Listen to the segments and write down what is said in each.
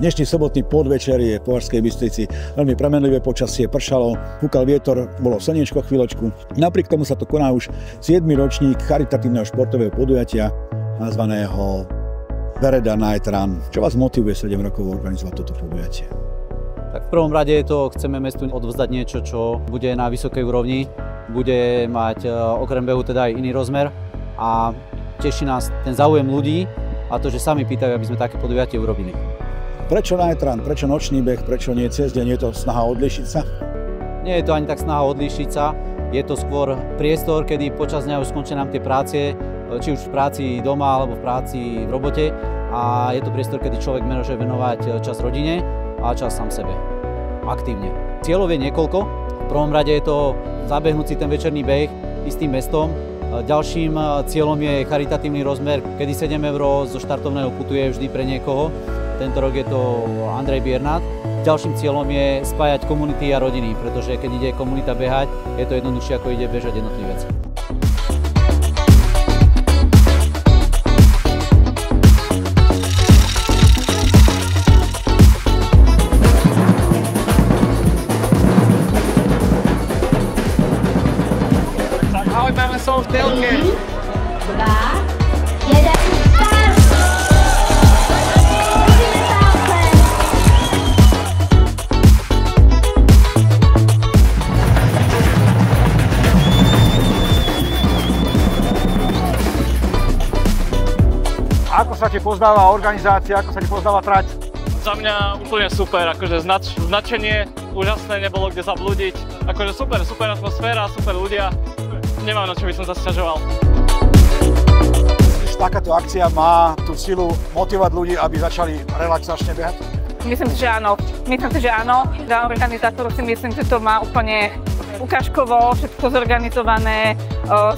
Dnešný sobotný podvečer je v Považskej Bystrici veľmi premenlivé počasie, pršalo, fúkal vietor, bolo slniečko chvíľočku. Napriek tomu sa to koná už 7. ročník charitatívneho športového podujatia nazvaného Vereda Night Run. Čo vás motivuje 7 rokov organizovať toto podujatie? Tak v prvom rade chceme mestu odovzdať niečo, čo bude na vysokej úrovni, bude mať okrem behu teda aj iný rozmer a teší nás ten záujem ľudí a to, že sami pýtajú, aby sme také podujatie urobili. Prečo night run, prečo nočný beh, prečo nie cez deň? Je to snaha odlíšiť sa? Nie je to ani tak snaha odlíšiť sa, je to skôr priestor, kedy počas dňa už skončia nám tie práce, či už v práci doma alebo v práci v robote a je to priestor, kedy človek môže venovať čas rodine a čas sám sebe, aktívne. Cieľov je niekoľko, v prvom rade je to zabehnúť si ten večerný beh istým mestom. Ďalším cieľom je charitatívny rozmer, kedy 7 € zo štartovného putuje vždy pre niekoho. Tento rok je to Andrej Biernat. Ďalším cieľom je spájať komunity a rodiny, pretože keď ide komunita behať, je to jednoduchšie ako ide bežať jednotlivec. Tak ahoj, máme som v telke. 2, 1. Ako sa ti pozdáva organizácia, ako sa ti pozdáva trať? Za mňa úplne super, akože značenie, úžasné, nebolo kde zablúdiť. Akože super atmosféra, super ľudia. Nemám na čo by som sa sťažoval. Takáto akcia má tú silu motivovať ľudí, aby začali relaxačne behať? Myslím si, že áno. Za organizátorov si myslím, že to má úplne ukážkovo, všetko zorganizované.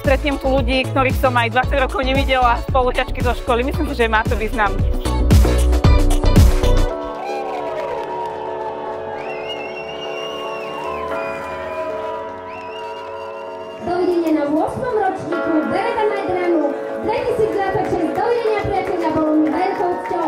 Stretnem tu ľudí, ktorých som aj 20 rokov nevidela, spolužiačky zo školy. Myslím si, že má to význam. Dovidenia na 8. ročníku Vereda Night Runu 2026. Dovidenia, priatelia, bolo mi veľkou cťou.